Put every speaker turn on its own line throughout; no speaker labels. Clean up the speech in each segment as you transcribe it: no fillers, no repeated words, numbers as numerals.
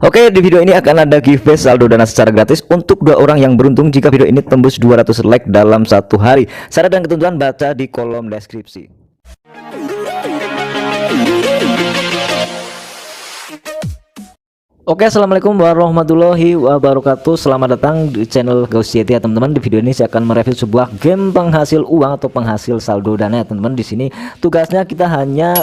Oke, di video ini akan ada giveaway saldo dana secara gratis untuk 2 orang yang beruntung jika video ini tembus 200 like dalam 1 hari. Syarat dan ketentuan baca di kolom deskripsi. Oke, assalamualaikum warahmatullahi wabarakatuh. Selamat datang di channel Gaussiety ya teman-teman. Di video ini saya akan mereview sebuah game penghasil uang atau penghasil saldo dana ya teman-teman. Di sini tugasnya kita hanya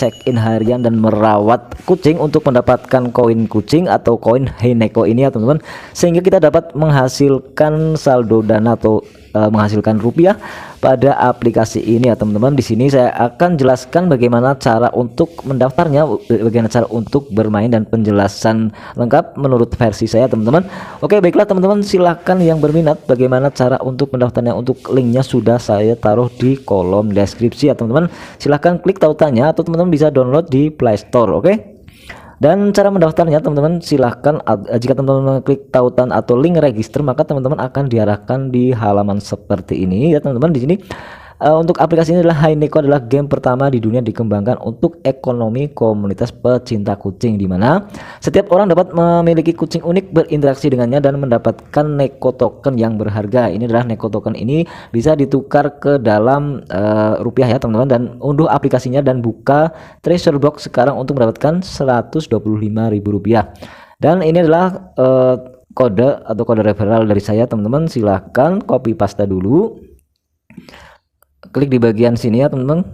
check in harian dan merawat kucing untuk mendapatkan koin kucing atau koin Heineko ini ya teman-teman, sehingga kita dapat menghasilkan saldo dana atau menghasilkan rupiah pada aplikasi ini ya teman-teman. Di sini saya akan jelaskan bagaimana cara untuk mendaftarnya, bagaimana cara untuk bermain dan penjelasan lengkap menurut versi saya teman-teman. Oke, baiklah teman-teman, silahkan yang berminat bagaimana cara untuk mendaftarnya, untuk linknya sudah saya taruh di kolom deskripsi ya teman-teman. Silahkan klik tautannya atau teman-teman bisa download di Play Store. Oke. Dan cara mendaftarnya teman-teman, silahkan jika teman-teman klik tautan atau link register, maka teman-teman akan diarahkan di halaman seperti ini ya teman-teman. Di sini untuk aplikasi ini adalah Heineko adalah game pertama di dunia dikembangkan untuk ekonomi komunitas pecinta kucing, di mana setiap orang dapat memiliki kucing unik, berinteraksi dengannya dan mendapatkan Neko token yang berharga. Ini adalah Neko token ini bisa ditukar ke dalam rupiah ya teman-teman, dan unduh aplikasinya dan buka treasure box sekarang untuk mendapatkan Rp125.000. Dan ini adalah kode atau kode referral dari saya teman-teman. Silahkan copy paste dulu, klik di bagian sini ya teman-teman.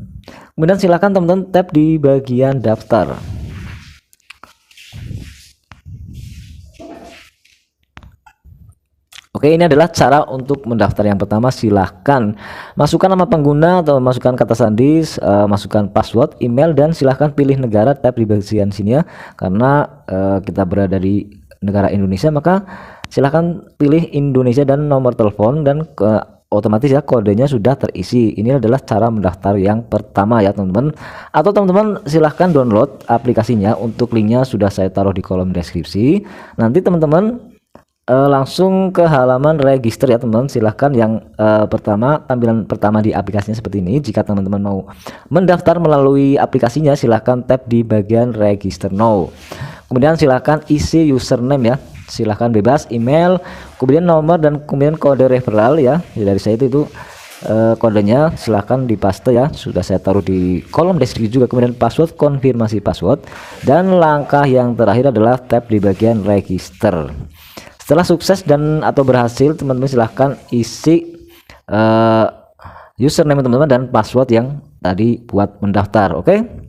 Kemudian silahkan teman-teman tap di bagian daftar. Oke, ini adalah cara untuk mendaftar. Yang pertama, silahkan masukkan nama pengguna atau masukkan kata sandi, masukkan password, email, dan silahkan pilih negara. Tap di bagian sini ya, karena kita berada di negara Indonesia, maka silahkan pilih Indonesia dan nomor telepon, dan otomatis ya kodenya sudah terisi. Ini adalah cara mendaftar yang pertama ya teman-teman. Atau teman-teman silahkan download aplikasinya, untuk linknya sudah saya taruh di kolom deskripsi. Nanti teman-teman langsung ke halaman register ya teman-teman. Silahkan yang pertama, tampilan pertama di aplikasinya seperti ini. Jika teman-teman mau mendaftar melalui aplikasinya, silahkan tap di bagian register now. Kemudian silahkan isi username ya, silahkan bebas, email, kemudian nomor, dan kemudian kode referral ya. Dari saya itu kodenya silahkan dipaste ya, sudah saya taruh di kolom deskripsi juga. Kemudian password, konfirmasi password, dan langkah yang terakhir adalah tap di bagian register. Setelah sukses dan atau berhasil, teman-teman silahkan isi username teman-teman dan password yang tadi buat mendaftar. Oke.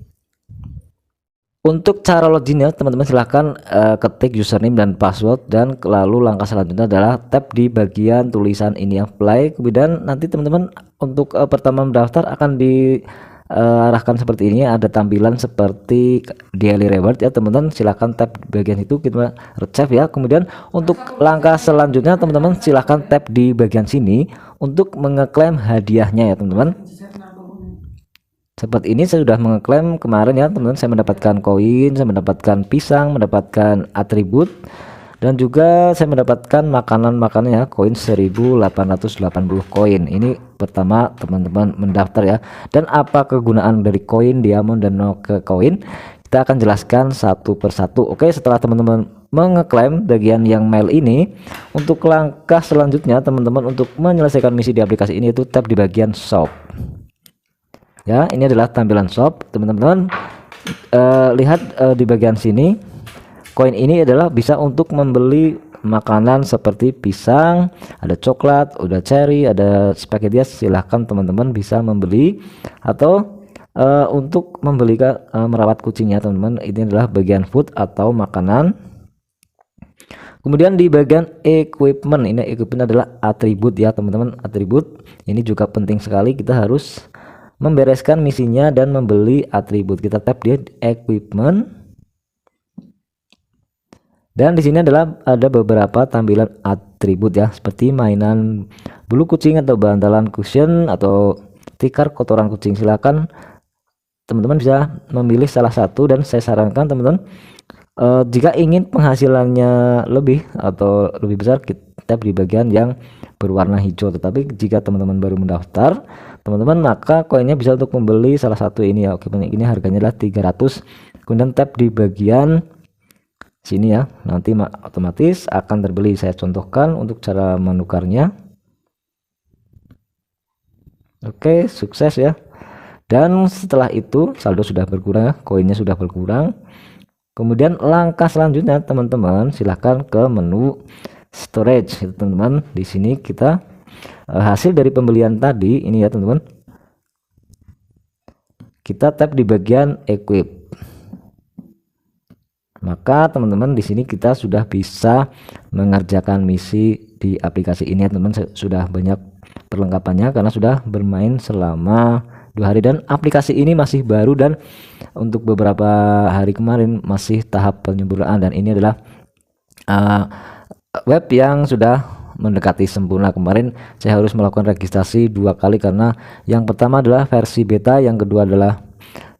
Untuk cara loginnya teman-teman silahkan ketik username dan password, dan lalu langkah selanjutnya adalah tap di bagian tulisan ini apply. Kemudian nanti teman-teman untuk pertama mendaftar akan diarahkan seperti ini, ada tampilan seperti daily reward ya teman-teman. Silahkan tap di bagian itu, kita receive ya. Kemudian untuk langkah selanjutnya teman-teman silahkan tap di bagian sini untuk mengeklaim hadiahnya ya teman-teman. Seperti ini, saya sudah mengeklaim kemarin ya teman-teman. Saya mendapatkan koin, saya mendapatkan pisang, mendapatkan atribut, dan juga saya mendapatkan makanan-makanan ya, koin 1880 koin. Ini pertama teman-teman mendaftar ya. Dan apa kegunaan dari koin diamond dan Noke koin, kita akan jelaskan satu persatu. Oke, setelah teman-teman mengeklaim bagian yang mail ini, untuk langkah selanjutnya teman-teman untuk menyelesaikan misi di aplikasi ini itu tap di bagian shop. Ya, ini adalah tampilan shop teman-teman. Lihat di bagian sini, koin ini adalah bisa untuk membeli makanan seperti pisang, ada coklat, ada cherry, ada spaghetti. Silahkan teman-teman bisa membeli, atau untuk membeli merawat kucingnya teman-teman. Ini adalah bagian food atau makanan. Kemudian di bagian equipment, ini equipment adalah atribut ya teman-teman. Atribut ini juga penting sekali, kita harus membereskan misinya dan membeli atribut. Kita tap di equipment, dan di sini ada beberapa tampilan atribut ya, seperti mainan bulu kucing atau bantalan cushion atau tikar kotoran kucing. Silakan teman-teman bisa memilih salah satu, dan saya sarankan teman-teman jika ingin penghasilannya lebih atau lebih besar, kita tap di bagian yang berwarna hijau. Tetapi jika teman-teman baru mendaftar teman-teman, maka koinnya bisa untuk membeli salah satu ini ya. Oke, ini harganya adalah 300. Kemudian tap di bagian sini ya, nanti otomatis akan terbeli. Saya contohkan untuk cara menukarnya. Oke, sukses ya. Dan setelah itu saldo sudah berkurang, koinnya sudah berkurang. Kemudian langkah selanjutnya teman-teman silahkan ke menu storage teman-teman. Di sini kita hasil dari pembelian tadi ini ya teman-teman, kita tap di bagian equip. Maka teman-teman di sini kita sudah bisa mengerjakan misi di aplikasi ini ya teman-teman. Sudah banyak perlengkapannya karena sudah bermain selama 2 hari dan aplikasi ini masih baru dan untuk beberapa hari kemarin masih tahap penyempurnaan, dan ini adalah web yang sudah mendekati sempurna. Kemarin saya harus melakukan registrasi 2 kali karena yang pertama adalah versi beta, yang kedua adalah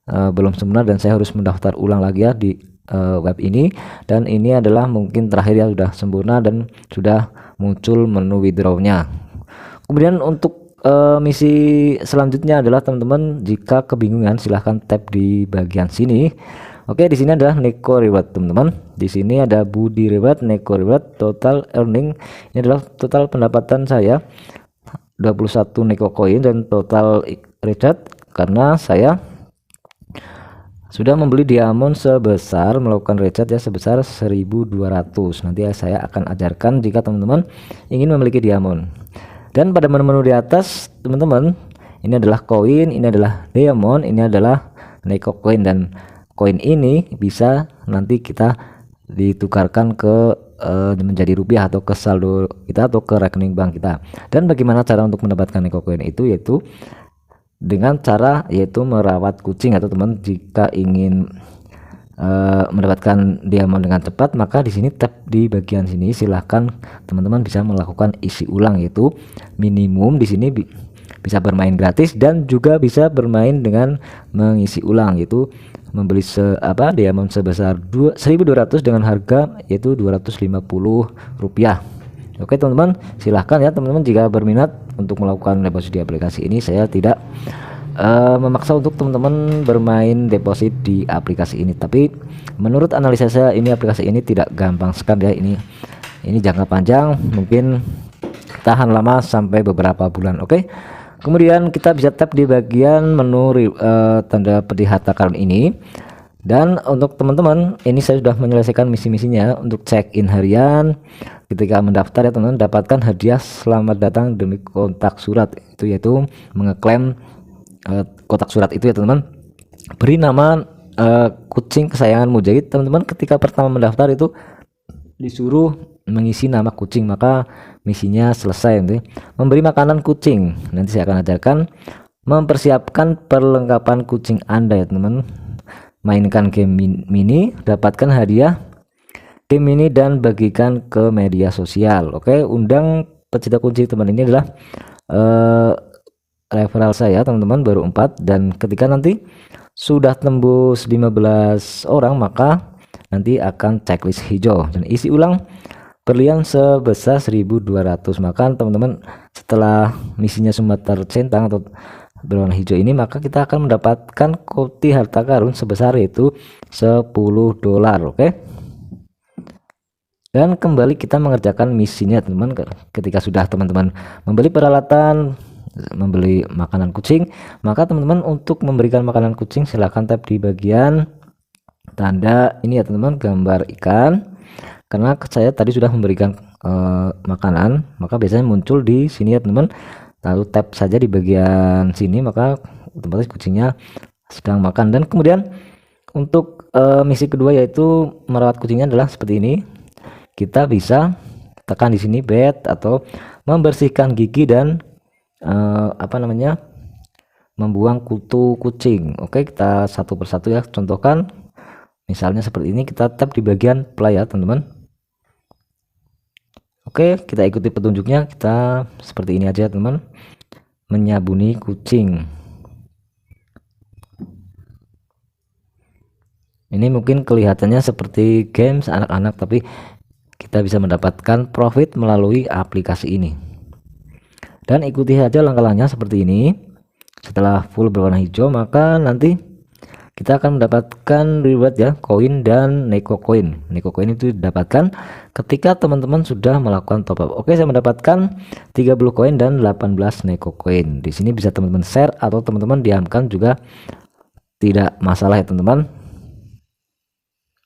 belum sempurna dan saya harus mendaftar ulang lagi ya di web ini, dan ini adalah mungkin terakhir ya sudah sempurna dan sudah muncul menu withdrawnya. Kemudian untuk misi selanjutnya adalah teman-teman jika kebingungan silahkan tap di bagian sini. Oke, di sini adalah Neko Reward teman-teman. Di sini ada Budi Reward, Neko Reward, total earning. Ini adalah total pendapatan saya 21 Neko Coin dan total recharge karena saya sudah membeli diamond sebesar melakukan recharge ya sebesar 1200. Nanti saya akan ajarkan jika teman-teman ingin memiliki diamond. Dan pada menu-menu di atas teman-teman, ini adalah koin, ini adalah diamond, ini adalah Neko Coin, dan koin ini bisa nanti kita ditukarkan ke menjadi rupiah atau ke saldo kita atau ke rekening bank kita. Dan bagaimana cara untuk mendapatkan Neko Coin itu, yaitu dengan cara merawat kucing atau teman jika ingin mendapatkan diamond dengan cepat, maka di sini tap di bagian sini silahkan teman-teman bisa melakukan isi ulang, yaitu minimum di sini bisa bermain gratis dan juga bisa bermain dengan mengisi ulang, yaitu membeli diamond sebesar 1200 dengan harga yaitu 250 rupiah. Oke teman-teman, silahkan ya teman-teman jika berminat untuk melakukan deposit di aplikasi ini. Saya tidak memaksa untuk teman-teman bermain deposit di aplikasi ini, tapi menurut analisa saya ini aplikasi ini tidak gampang sekali ya. Ini jangka panjang, mungkin tahan lama sampai beberapa bulan. Oke, kemudian kita bisa tap di bagian menu tanda pedih harta karun ini, dan untuk teman-teman ini saya sudah menyelesaikan misi-misinya. Untuk check in harian ketika mendaftar ya teman-teman, dapatkan hadiah selamat datang demi kontak surat, itu yaitu mengeklaim kotak surat itu ya teman-teman. Beri nama kucing kesayanganmu. Jadi teman-teman ketika pertama mendaftar itu disuruh mengisi nama kucing, maka misinya selesai. Nanti memberi makanan kucing, nanti saya akan ajarkan mempersiapkan perlengkapan kucing Anda ya teman-teman. Mainkan game mini, dapatkan hadiah game ini dan bagikan ke media sosial. Oke, undang pecinta kucing teman. Ini adalah referral saya teman-teman, baru 4, dan ketika nanti sudah tembus 15 orang maka nanti akan checklist hijau dan isi ulang berlian sebesar 1200. Maka teman-teman setelah misinya semua tercentang atau berwarna hijau ini, maka kita akan mendapatkan koti harta karun sebesar yaitu $10. Oke, dan kembali kita mengerjakan misinya teman-teman. Ketika sudah teman-teman membeli peralatan, membeli makanan kucing, maka teman-teman untuk memberikan makanan kucing silahkan tap di bagian tanda ini ya teman-teman, gambar ikan. Karena saya tadi sudah memberikan makanan, maka biasanya muncul di sini ya teman-teman. Lalu tap saja di bagian sini, maka otomatis kucingnya sedang makan. Dan kemudian untuk misi kedua yaitu merawat kucingnya adalah seperti ini. Kita bisa tekan di sini bed atau membersihkan gigi dan membuang kutu kucing. Oke, kita satu persatu ya contohkan. Misalnya seperti ini, kita tap di bagian play ya teman-teman. Oke, kita ikuti petunjuknya. Kita seperti ini aja teman, menyabuni kucing. Ini mungkin kelihatannya seperti games anak-anak, tapi kita bisa mendapatkan profit melalui aplikasi ini. Dan ikuti saja langkah-langkahnya seperti ini. Setelah full berwarna hijau, maka nanti kita akan mendapatkan reward ya, koin dan neko koin. Neko koin itu didapatkan ketika teman-teman sudah melakukan top up. Oke, saya mendapatkan 30 koin dan 18 neko koin. Di sini bisa teman-teman share atau teman-teman diamkan juga tidak masalah ya teman-teman.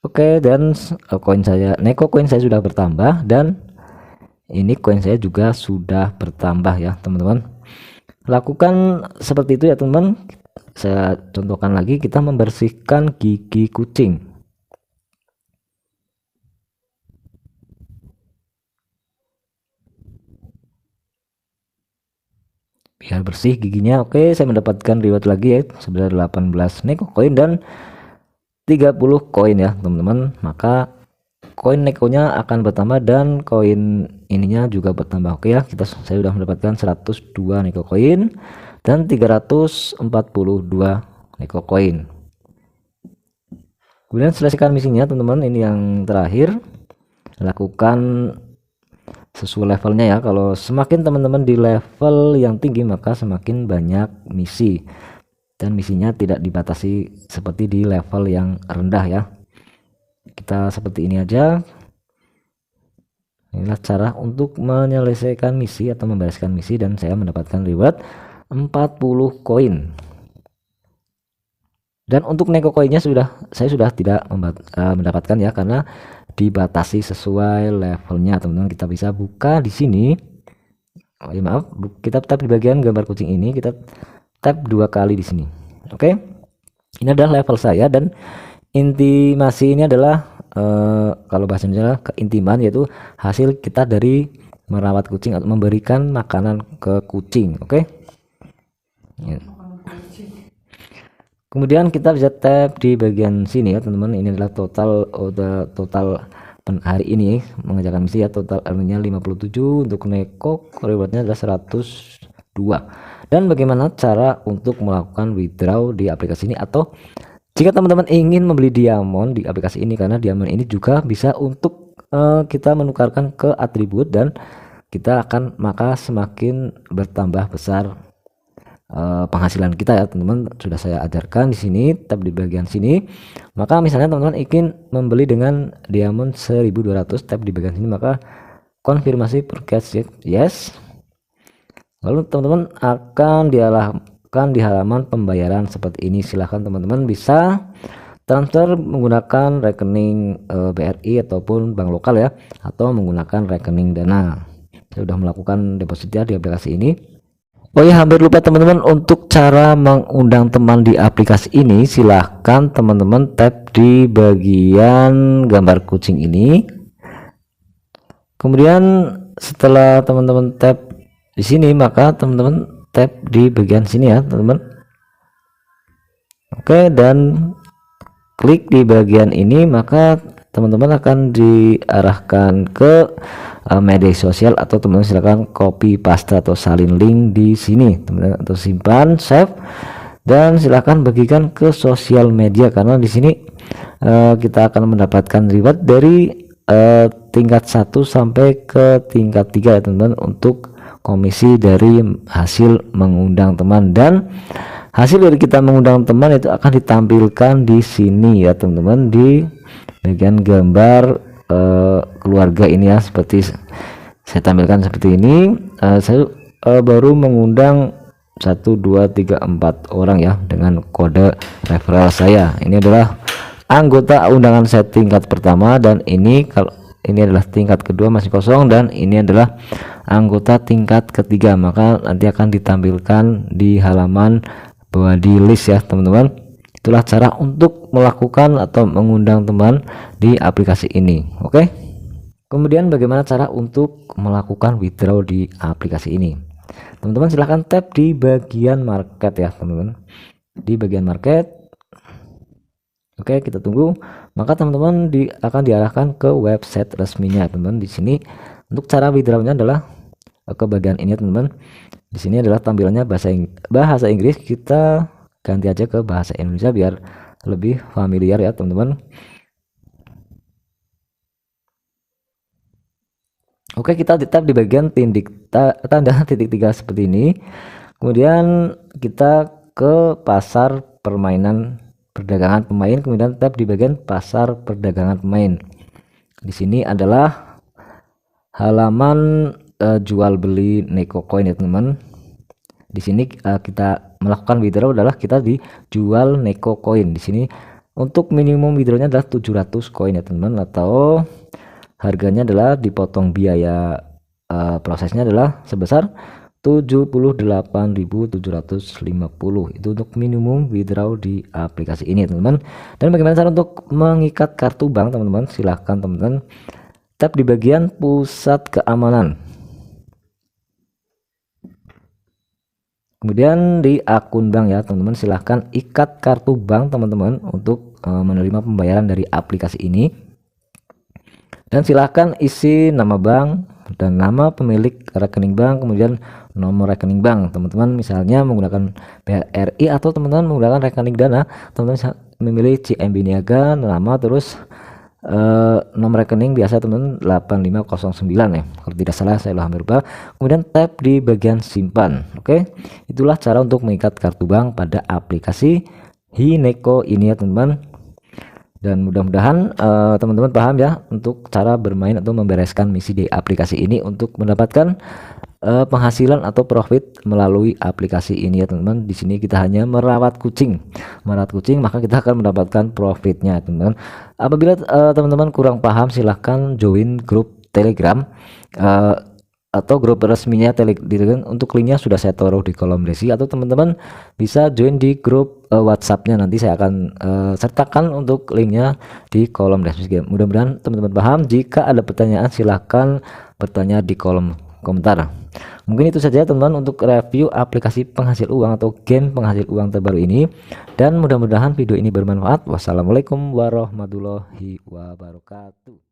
Oke, dan koin saya, neko koin saya sudah bertambah dan ini koin saya juga sudah bertambah ya teman-teman. Lakukan seperti itu ya teman-teman. Saya contohkan lagi, kita membersihkan gigi kucing. Biar bersih giginya. Oke, saya mendapatkan reward lagi ya, sebenarnya 18 neko koin dan 30 koin ya teman-teman. Maka koin nekonya akan bertambah dan koin ininya juga bertambah. Oke ya, saya sudah mendapatkan 102 neko koin dan 342 neko koin. Kemudian selesaikan misinya teman-teman. Ini yang terakhir, lakukan sesuai levelnya ya. Kalau semakin teman-teman di level yang tinggi maka semakin banyak misi, dan misinya tidak dibatasi seperti di level yang rendah ya. Kita seperti ini aja. Inilah cara untuk menyelesaikan misi atau membereskan misi, dan saya mendapatkan reward 40 koin. Dan untuk neko koinnya saya sudah tidak mendapatkan ya, karena dibatasi sesuai levelnya teman-teman. Kita bisa buka di sini. Oh ya maaf, kita tap di bagian gambar kucing ini, kita tap 2 kali di sini. Oke, ini adalah level saya, dan intimasi ini adalah kalau bahasa Indonesia keintiman, yaitu hasil kita dari merawat kucing atau memberikan makanan ke kucing. Oke ya. Kemudian kita bisa tap di bagian sini ya teman-teman. Ini adalah total hari ini mengerjakan misi ya. Total earningnya 57, untuk neko rewardnya adalah 102. Dan bagaimana cara untuk melakukan withdraw di aplikasi ini, atau jika teman-teman ingin membeli diamond di aplikasi ini, karena diamond ini juga bisa untuk kita menukarkan ke atribut, dan kita akan maka semakin bertambah besar penghasilan kita ya teman-teman. Sudah saya ajarkan di sini, tab di bagian sini. Maka misalnya teman-teman ingin membeli dengan diamond 1200, tab di bagian sini, maka konfirmasi purchase yes. Lalu teman-teman akan diarahkan di halaman pembayaran seperti ini. Silahkan teman-teman bisa transfer menggunakan rekening BRI ataupun bank lokal ya, atau menggunakan rekening Dana. Saya sudah melakukan deposit ya di aplikasi ini. Oh ya, hampir lupa teman-teman, untuk cara mengundang teman di aplikasi ini, silahkan teman-teman tap di bagian gambar kucing ini. Kemudian setelah teman-teman tap di sini, maka teman-teman tap di bagian sini ya teman-teman. Oke, dan klik di bagian ini, maka teman-teman akan diarahkan ke media sosial, atau teman-teman silakan copy paste atau salin link di sini teman-teman, atau simpan save, dan silakan bagikan ke sosial media, karena di sini kita akan mendapatkan reward dari tingkat 1 sampai ke tingkat 3 ya teman-teman, untuk komisi dari hasil mengundang teman. Dan hasil dari kita mengundang teman itu akan ditampilkan di sini ya teman-teman, di bagian gambar keluarga ini ya, seperti saya tampilkan seperti ini. Saya baru mengundang 1 2 3 4 orang ya dengan kode referral saya. Ini adalah anggota undangan saya tingkat pertama, dan ini kalau ini adalah tingkat kedua masih kosong, dan ini adalah anggota tingkat ketiga. Maka nanti akan ditampilkan di halaman body list ya teman-teman. Itulah cara untuk melakukan atau mengundang teman di aplikasi ini. Oke. Kemudian bagaimana cara untuk melakukan withdraw di aplikasi ini? Teman-teman silahkan tap di bagian market ya teman-teman. Di bagian market. Oke, kita tunggu. Maka teman-teman akan diarahkan ke website resminya teman-teman. Di sini untuk cara withdrawnya adalah ke bagian ini teman-teman. Di sini adalah tampilannya bahasa Inggris. Kita ganti aja ke bahasa Indonesia biar lebih familiar ya teman-teman. Oke, kita tap di bagian tanda titik 3 seperti ini. Kemudian kita ke pasar permainan perdagangan pemain, kemudian tab di bagian pasar perdagangan pemain. Di sini adalah halaman jual beli Neko Coin ya teman-teman. Di sini kita melakukan withdraw adalah kita dijual Neko Coin. Di sini untuk minimum withdrawnya adalah 700 koin ya teman-teman, atau harganya adalah dipotong biaya prosesnya adalah sebesar 78.750. Itu untuk minimum withdraw di aplikasi ini teman-teman. Dan bagaimana cara untuk mengikat kartu bank teman-teman? Silahkan teman-teman tap di bagian pusat keamanan, kemudian di akun bank ya teman-teman, silahkan ikat kartu bank teman-teman untuk menerima pembayaran dari aplikasi ini. Dan silahkan isi nama bank dan nama pemilik rekening bank, kemudian nomor rekening bank teman-teman. Misalnya menggunakan BRI atau teman-teman menggunakan rekening Dana, teman-teman memilih CMB Niaga, nama, terus nomor rekening biasa teman-teman 8509 ya, kalau tidak salah, saya hampir lupa. Kemudian tap di bagian simpan. Oke, itulah cara untuk mengikat kartu bank pada aplikasi Hi-Neko ini ya teman-teman. Dan mudah-mudahan teman-teman paham ya untuk cara bermain atau membereskan misi di aplikasi ini untuk mendapatkan penghasilan atau profit melalui aplikasi ini ya teman-teman. Di sini kita hanya merawat kucing, maka kita akan mendapatkan profitnya teman-teman. Apabila teman-teman kurang paham, silahkan join grup Telegram atau grup resminya Telegram. Untuk linknya sudah saya taruh di kolom deskripsi, atau teman-teman bisa join di grup WhatsAppnya, nanti saya akan sertakan untuk linknya di kolom deskripsi. Mudah-mudahan teman-teman paham. Jika ada pertanyaan silahkan bertanya di kolom komentar. Mungkin itu saja teman-teman untuk review aplikasi penghasil uang atau game penghasil uang terbaru ini, dan mudah-mudahan video ini bermanfaat. Wassalamualaikum warahmatullahi wabarakatuh.